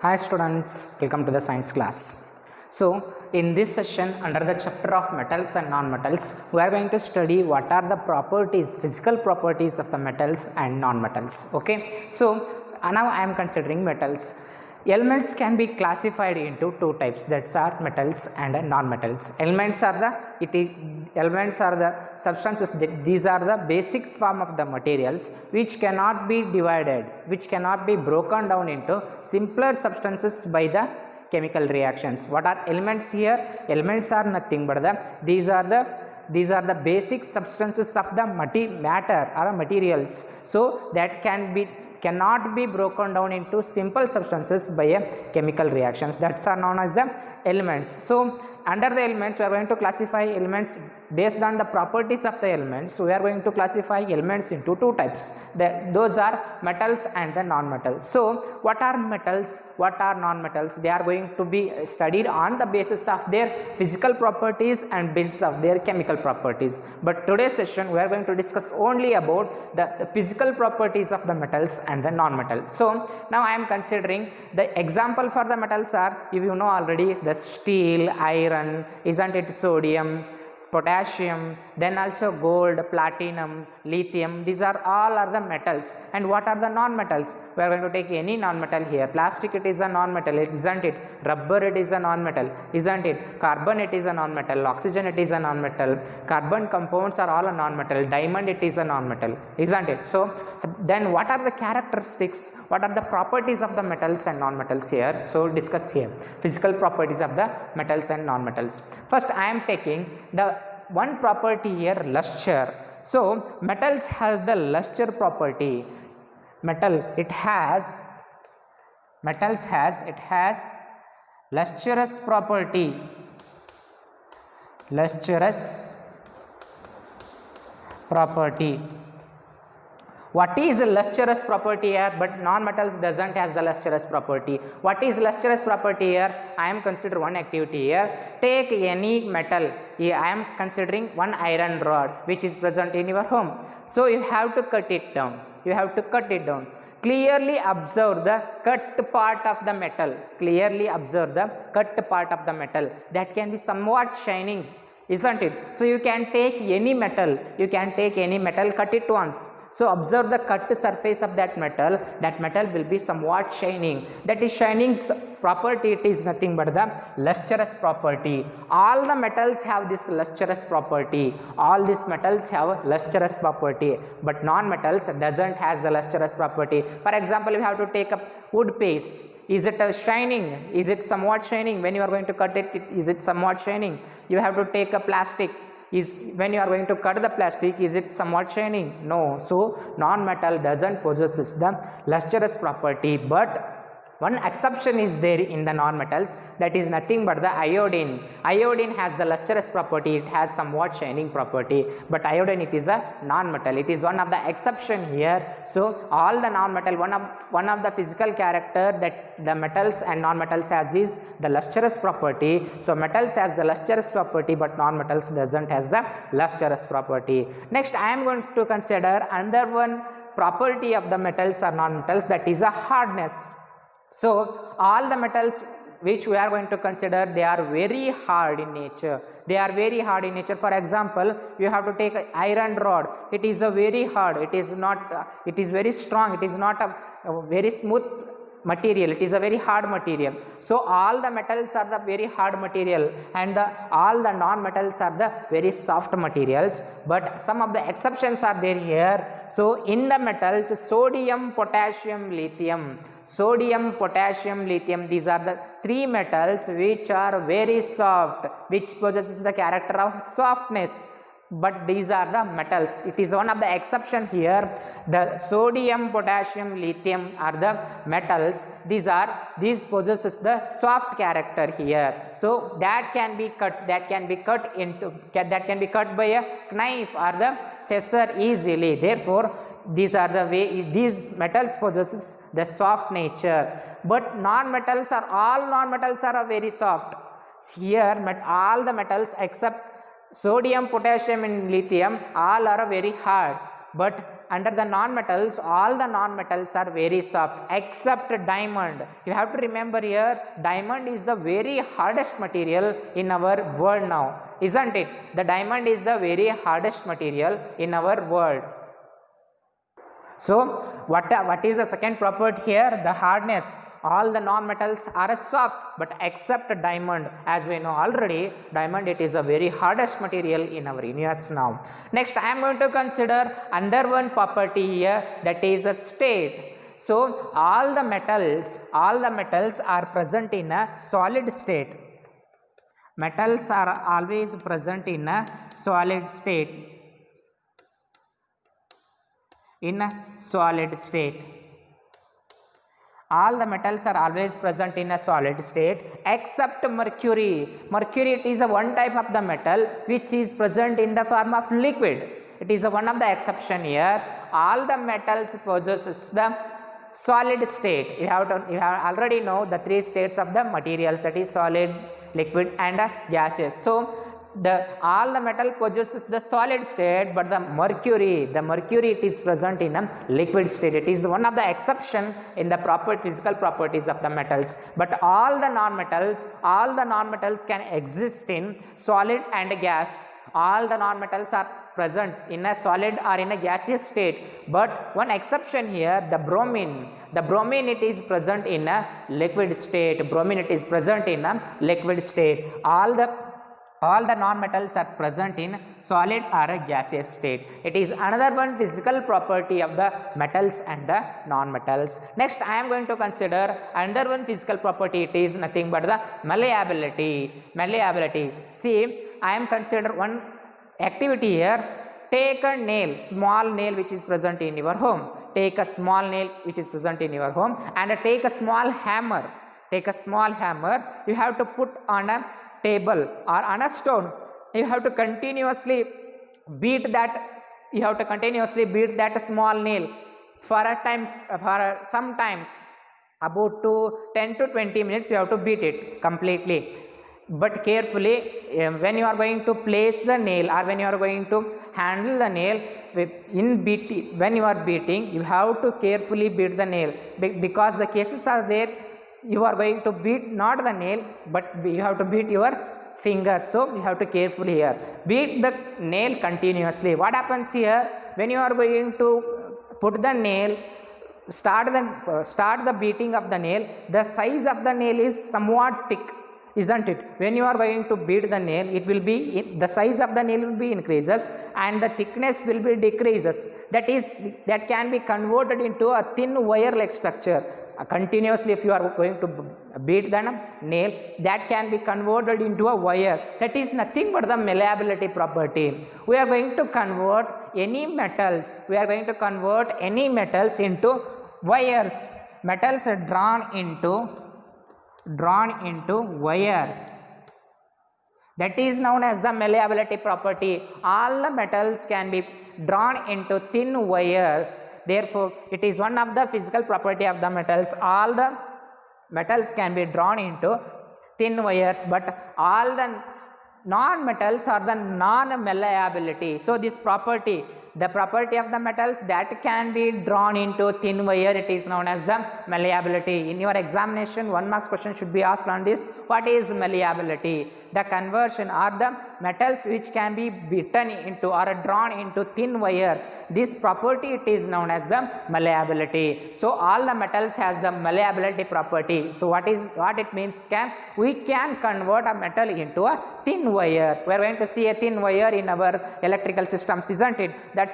Hi students, welcome to the science class. So in this session under the chapter of metals and non-metals, we are going to study what are the properties, physical properties of the metals and non-metals. Okay, so now I am considering metals. Elements can be classified into two types, that's are metals and non-metals. Elements are the substances these are the basic form of the materials which cannot be divided, which cannot be broken down into simpler substances by the chemical reactions. What are elements here? Elements are nothing but these are the basic substances of the matter or materials, so that cannot be broken down into simple substances by a chemical reactions, that's are known as the elements. So under the elements we are going to classify elements based on the properties of the elements. So we are going to classify elements into two types, those are metals and the non-metals. So what are metals, what are non-metals? They are going to be studied on the basis of their physical properties and basis of their chemical properties, but today's session we are going to discuss only about the physical properties of the metals and the non-metals. So now I am considering the example for the metals are, if you know already, the steel, iron, isn't it, sodium, potassium, then also gold, platinum, lithium, these are all are the metals. And what are the non-metals? We are going to take any non-metal here. Plastic, it is a non-metal, isn't it? Rubber, it is a non-metal, isn't it? Carbon, it is a non-metal. Oxygen, it is a non-metal. Carbon compounds are all a non-metal. Diamond, it is a non-metal, isn't it? So then what are the characteristics, what are the properties of the metals and non-metals here? So discuss here physical properties of the metals and non-metals. First I am taking the one property here, luster. So metals has the luster property. It has lustrous property. What is a lustrous property here? But non-metals doesn't has the lustrous property. What is lustrous property here? I am consider one activity here. Take any metal. Here I am considering one iron rod which is present in your home. So you have to cut it down. Clearly observe the cut part of the metal. That can be somewhat shining, isn't it? So you can take any metal, cut it once. So observe the cut surface of that metal will be somewhat shining. That is shining property, it is nothing but the lustrous property. All the metals have this lustrous property. But non-metals doesn't has the lustrous property. For example, you have to take a wood paste. Is it shining? Is it somewhat shining? When you are going to cut it, is it somewhat shining? You have to take a plastic. When you are going to cut the plastic, is it somewhat shining? No. So non-metal doesn't possess the lustrous property, but one exception is there in the non-metals, that is nothing but the iodine. Iodine has the lustrous property, it has somewhat shining property, but iodine, it is a non-metal. It is one of the exception here. So all the non-metal, one of the physical character that the metals and non-metals has is the lustrous property. So metals has the lustrous property, but non-metals doesn't has the lustrous property. Next I am going to consider another one property of the metals or non-metals, that is a hardness. So all the metals which we are going to consider, they are very hard in nature. For example, you have to take an iron rod. It is a very hard, it is very strong, it is not a very smooth material, it is a very hard material. So all the metals are the very hard material, and all the non-metals are the very soft materials, but some of the exceptions are there here. So in the metals, sodium, potassium, lithium, these are the three metals which are very soft, which possesses the character of softness. But these are the metals. It is one of the exception here. The sodium, potassium, lithium are the metals. These possesses the soft character here. So that can be cut by a knife or the scissor easily. Therefore these metals possesses the soft nature. But all non-metals are very soft. Here all the metals except sodium, potassium and lithium all are very hard, but under the non-metals, all the non-metals are very soft except diamond. You have to remember here, diamond is the very hardest material in our world now, isn't it? The diamond is the very hardest material in our world. So what is the second property here? The hardness. All the non-metals are soft, but except diamond. As we know already, diamond, it is a very hardest material in our universe now. Next, I am going to consider another one property here, that is a state. So all the metals are present in a solid state. Metals are always present in a solid state. In a solid state, all the metals are always present in a solid state except mercury. Mercury, it is a one type of the metal which is present in the form of liquid. It is a one of the exception here. All the metals possesses the solid state. You have already know the three states of the materials, that is solid, liquid and gaseous. So all the metal possesses the solid state, but the mercury it is present in a liquid state. It is one of the exception in the physical properties of the metals. But all the non-metals can exist in solid and gas. All the non-metals are present in a solid or in a gaseous state, but one exception here, the bromine it is present in a liquid state. All the non-metals are present in solid or a gaseous state. It is another one physical property of the metals and the non-metals. Next, I am going to consider another one physical property. It is nothing but the malleability. See, I am consider one activity here. Take a nail, small nail which is present in your home. Take a small nail which is present in your home and take a small hammer. You have to put on a table or on a stone. You have to continuously beat that small nail for sometimes about 10 to 20 minutes. You have to beat it completely, but carefully. When you are going to place the nail or when you are going to handle the nail when you are beating, you have to carefully beat the nail, because the cases are there. You are going to beat not the nail, but you have to beat your finger. So you have to carefully here beat the nail continuously. What happens here, when you are going to put the nail, start the beating of the nail, the size of the nail is somewhat thick, isn't it? When you are going to beat the nail, it will be the size of the nail will be increases and the thickness will be decreases. That can be converted into a thin wire like structure. Continuously, if you are going to beat the nail, that can be converted into a wire. That is nothing but the malleability property. We are going to convert any metals into wires. Metals are drawn into wires. That is known as the malleability property. All the metals can be drawn into thin wires. Therefore, it is one of the physical property of the metals. All the metals can be drawn into thin wires, but all the non-metals are the non-malleability. So this property, the property of the metals that can be drawn into thin wire, it is known as the malleability. In your examination, 1 marks question should be asked on this. What is malleability? The conversion or the metals which can be beaten into or drawn into thin wires. This property, it is known as the malleability. So all the metals has the malleability property. So what it means, we can convert a metal into a thin wire. We are going to see a thin wire in our electrical systems, isn't it? That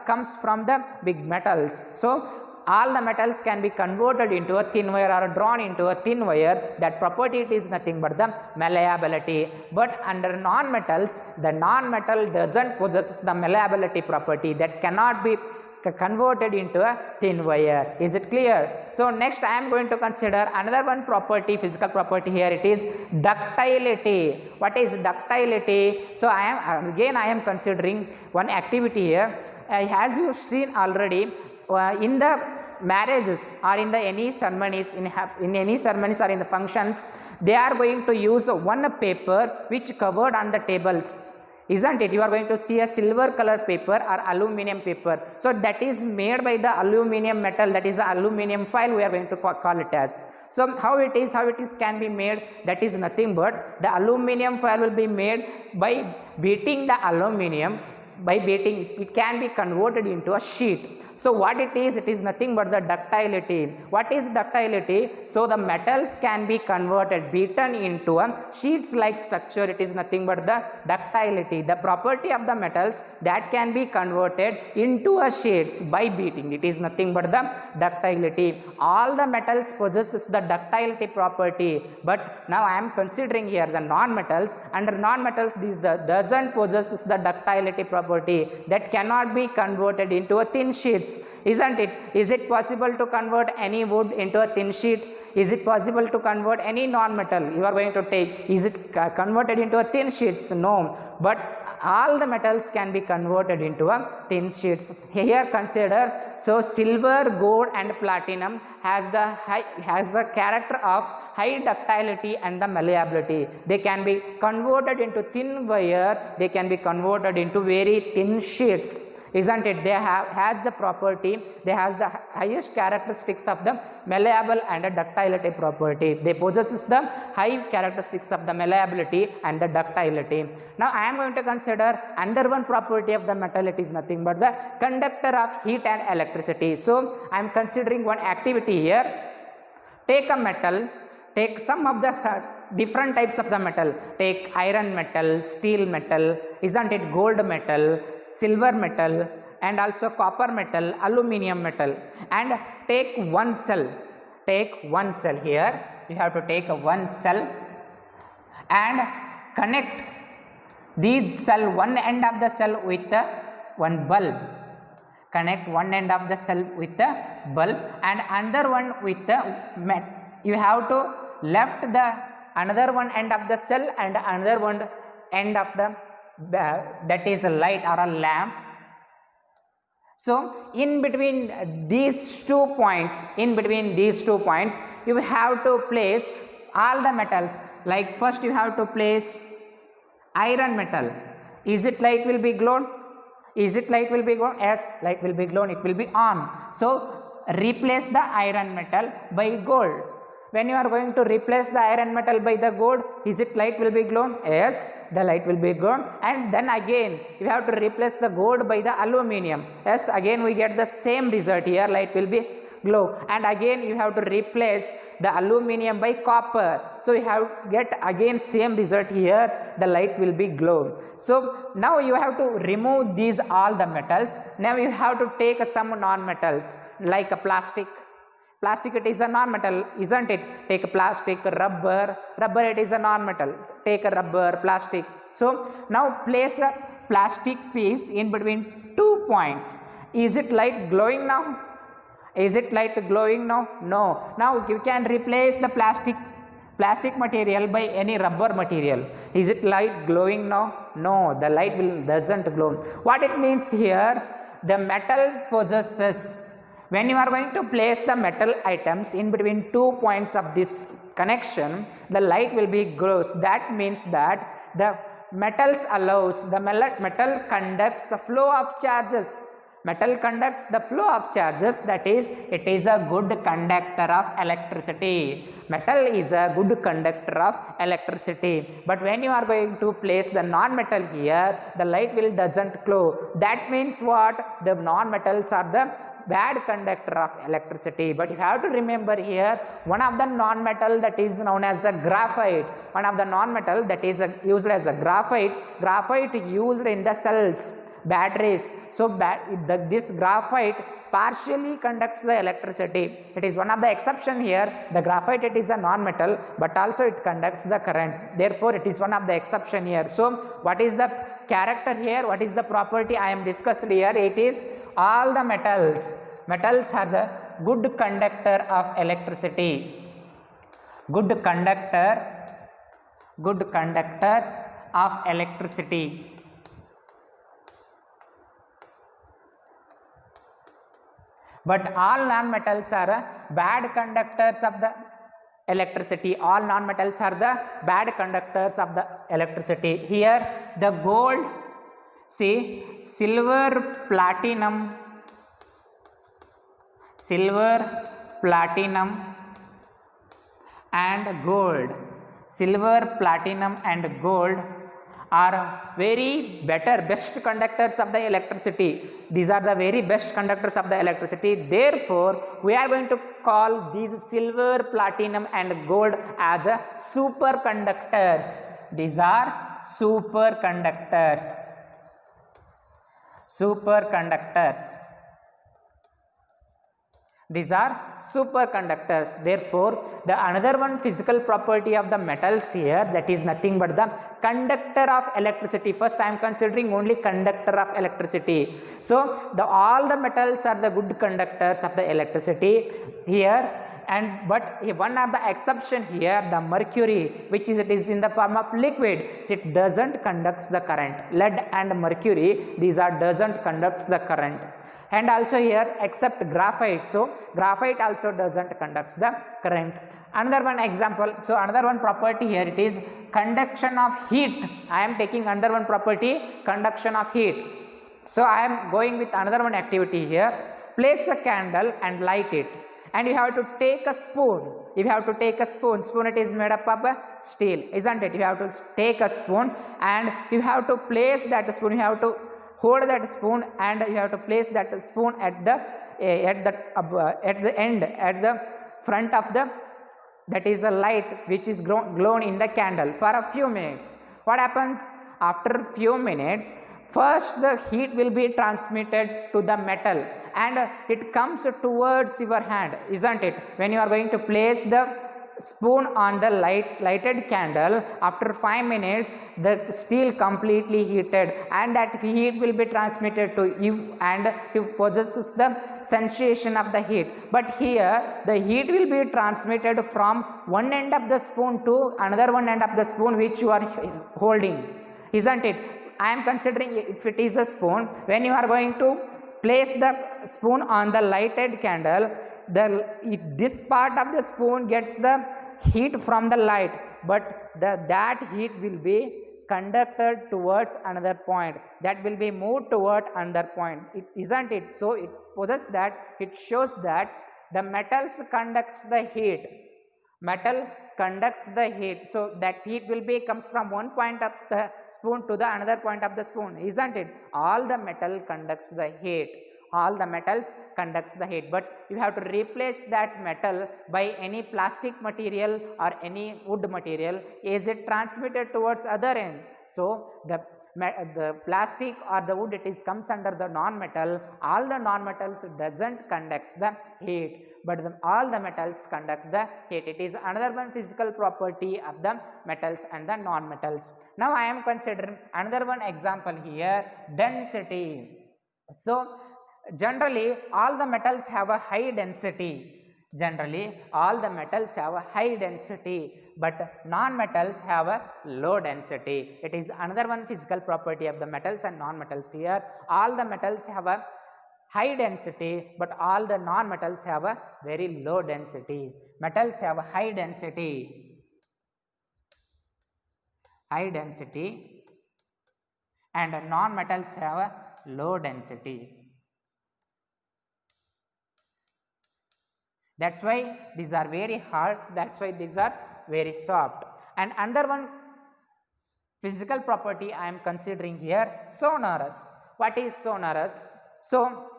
comes from the big metals. So all the metals can be converted into a thin wire or drawn into a thin wire. That property, it is nothing but the malleability. But under non-metals, the non-metal doesn't possess the malleability property, that cannot be converted into a thin wire. Is it clear? So next I am going to consider another one property, physical property here. It is ductility. What is ductility? So I am considering one activity here. As you seen already, in the marriages or in any ceremonies, in any ceremonies or in the functions, they are going to use one paper which covered on the tables. isn't it? You are going to see a silver color paper or aluminum paper. So that is made by the aluminum metal, that is the aluminum foil we are going to call it as. So how it is can be made, that is nothing but the aluminum foil will be made by beating the aluminum. By beating it can be converted into a sheet. So what it is nothing but the ductility. What is ductility? So the metals can be converted, beaten into a sheets like structure. It is nothing but the ductility, the property of the metals that can be converted into a sheets by beating. It is nothing but the ductility. All the metals possesses the ductility property, but now I am considering here the non-metals. Under non-metals, these doesn't possesses the ductility property, that cannot be converted into a thin sheets, isn't it? Is it possible to convert any wood into a thin sheet? Is it possible to convert any non-metal you are going to take? Is it converted into a thin sheets? No, but all the metals can be converted into a thin sheets. Here consider, so silver, gold and platinum has the character of high ductility and the malleability. They can be converted into thin wire, they can be converted into very thin sheets, isn't it? They has the property, they has the highest characteristics of the malleable and the ductility property. They possesses the high characteristics of the malleability and the ductility. Now I am going to consider another one property of the metal. It is nothing but the conductor of heat and electricity. So I am considering one activity here. Take a metal, take some of the different types of the metal. Take iron metal, steel metal, isn't it, gold metal, silver metal and also copper metal, aluminum metal, and take one cell. Take one cell here. You have to take one cell and connect these cell, one end of the cell with one bulb. Connect one end of the cell with the bulb and another one with the you have to left the another one end of the cell and another one end of the that is a light or a lamp. So in between these 2 points, you have to place all the metals. Like first you have to place iron metal. Is it light will be glowed? Is it light will be glowed? Yes, light will be glowed, it will be on. So replace the iron metal by gold. When you are going to replace the iron metal by the gold, is it light will be glowed? Yes, the light will be glowed. And then again you have to replace the gold by the aluminum. Yes, again we get the same result here, light will be glow. And again you have to replace the aluminum by copper. So you have get again same result here, the light will be glow. So now you have to remove these all the metals. Now you have to take some non-metals like a plastic. Plastic, it is a non-metal, isn't it? Take a plastic, rubber, it is a non-metal. Take a rubber, plastic. So now place a plastic piece in between 2 points. Is it light glowing now? Is it light glowing now? No. Now you can replace the plastic material by any rubber material. Is it light glowing now? No, the light doesn't glow. What it means here, the metal possesses, when you are going to place the metal items in between 2 points of this connection, the light will be glows. That means that the metals allows, the metal conducts the flow of charges. Metal conducts the flow of charges, that is, it is a good conductor of electricity. Metal is a good conductor of electricity. But when you are going to place the non-metal here, the light doesn't glow. That means what? The non-metals are the bad conductor of electricity. But you have to remember here, one of the non-metal that is known as the graphite. One of the non-metal that is used as a graphite. Graphite used in the cells, batteries. So this graphite partially conducts the electricity. It is one of the exception here. The graphite, it is a non-metal, but also it conducts the current. Therefore, it is one of the exception here. So what is the character here? What is the property I am discussing here? It is all the metals. Metals are the good conductor of electricity. Good conductors of electricity. But all non-metals are bad conductors of the electricity. All non-metals are the bad conductors of the electricity. Here the gold, see, silver, platinum, and gold. Silver, platinum and gold are very best conductors of the electricity. These are the very best conductors of the electricity. Therefore, we are going to call these silver, platinum and gold as a superconductors. These are superconductors. These are superconductors. Therefore, the another one physical property of the metals here, that is nothing but the conductor of electricity. First I am considering only conductor of electricity. So all the metals are the good conductors of the electricity here. And but one of the exception here, the mercury, which is it is in the form of liquid, so it doesn't conduct the current. Lead and mercury, these are doesn't conduct the current. And also here except graphite, so graphite also doesn't conduct the current. Another one example, so another one property here, it is conduction of heat. I am taking another one property, conduction of heat. So I am going with another one activity here. Place a candle and light it, and you have to take a spoon. If you have to take a spoon, it is made up of steel, isn't it? You have to take a spoon and you have to place that spoon, you have to hold that spoon and you have to place that spoon at the end, at the front of the, that is a light which is glowing in the candle for a few minutes. What happens after a few minutes? First the heat will be transmitted to the metal and it comes towards your hand, isn't it? When you are going to place the spoon on the lighted candle, after 5 minutes the steel completely heated and that heat will be transmitted to you and you possesses the sensation of the heat. But here the heat will be transmitted from one end of the spoon to another one end of the spoon which you are holding, isn't it? I am considering if it is a spoon, when you are going to place the spoon on the lighted candle, this part of the spoon gets the heat from the light, but that heat will be conducted towards another point, that will be moved toward another point, isn't it? So it possesses that, it shows that the metals conducts the heat. Metal conducts the heat, so that heat will be comes from one point of the spoon to the another point of the spoon, isn't it? All the metal conducts the heat, all the metals conducts the heat, but you have to replace that metal by any plastic material or any wood material. Is it transmitted towards other end? So the plastic or the wood, it is comes under the non-metal. All the non-metals doesn't conduct the heat, but all the metals conduct the heat. It is another one physical property of the metals and the non-metals. Now I am considering another one example here, density. So generally all the metals have a high density. Generally all the metals have a high density, but non-metals have a low density. It is another one physical property of the metals and non-metals here. All the metals have a high density, but all the non-metals have a very low density. Metals have a high density, and non-metals have a low density. That's why these are very hard, that's why these are very soft. And another one physical property I am considering here, sonorous. What is sonorous? So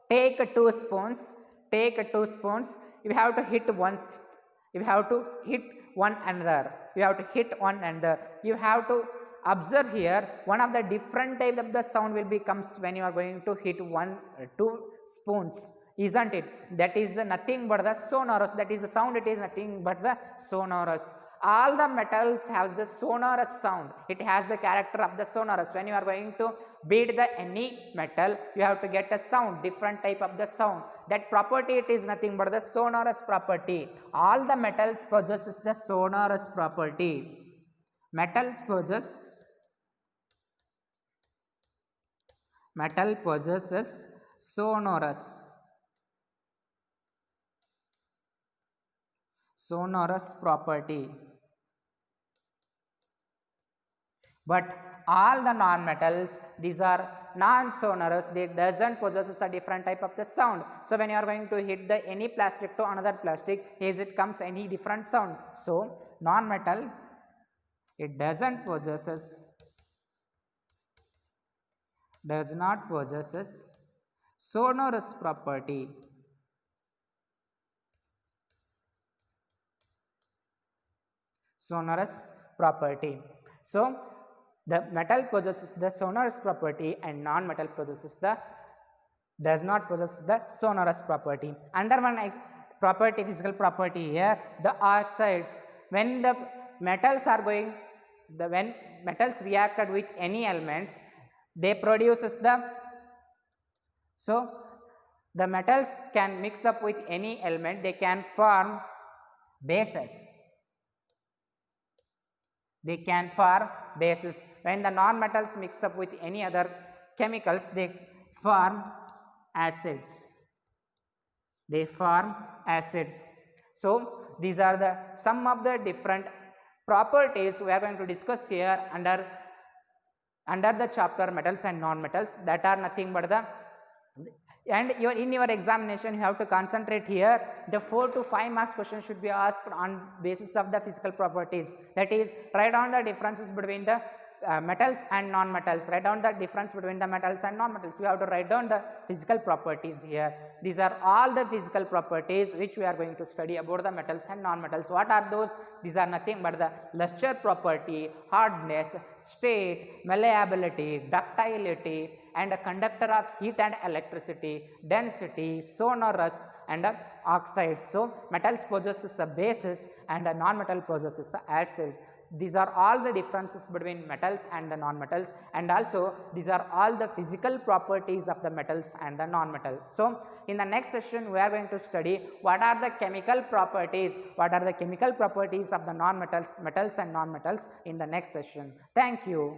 take two spoons, you have to hit once, you have to hit one another, you have to hit one another. You have to observe here, one of the different type of the sound will be comes when you are going to hit two spoons, isn't it? That is the nothing but the sonorous, that is the sound, it is nothing but the sonorous. All the metals has the sonorous sound, it has the character of the sonorous. When you are going to beat the any metal, you have to get a sound, different type of the sound. That property, it is nothing but the sonorous property. All the metals possesses the sonorous property. Metal possesses sonorous property. But all the non-metals, these are non-sonorous, they doesn't possess a different type of the sound. So when you are going to hit the any plastic to another plastic, as it comes any different sound. So non-metal, it does not possesses sonorous property. Sonorous property. So the metal possesses the sonorous property and non-metal possesses the does not possess the sonorous property. Under one property, physical property here, the oxides, when the metals are going, when metals reacted with any elements, they produces the, so the metals can mix up with any element, they can form bases. They can form bases. When the non-metals mix up with any other chemicals, they form acids. They form acids. So these are the some of the different properties we are going to discuss here under the chapter metals and non-metals, that are nothing but the, and in your examination you have to concentrate here, the 4 to 5 marks question should be asked on basis of the physical properties. That is, write down the differences between the metals and non-metals, write down the difference between the metals and non-metals. You have to write down the physical properties here. These are all the physical properties which we are going to study about the metals and non-metals. What are those? These are nothing but the luster property, hardness, state, malleability, ductility, and a conductor of heat and electricity, density, sonorous, and oxides. So metals possesses a bases and a non-metal possesses acids. These are all the differences between metals and the non-metals, and also these are all the physical properties of the metals and the non-metal. So in the next session we are going to study what are the chemical properties, what are the chemical properties of the non-metals, metals and non-metals in the next session. Thank you.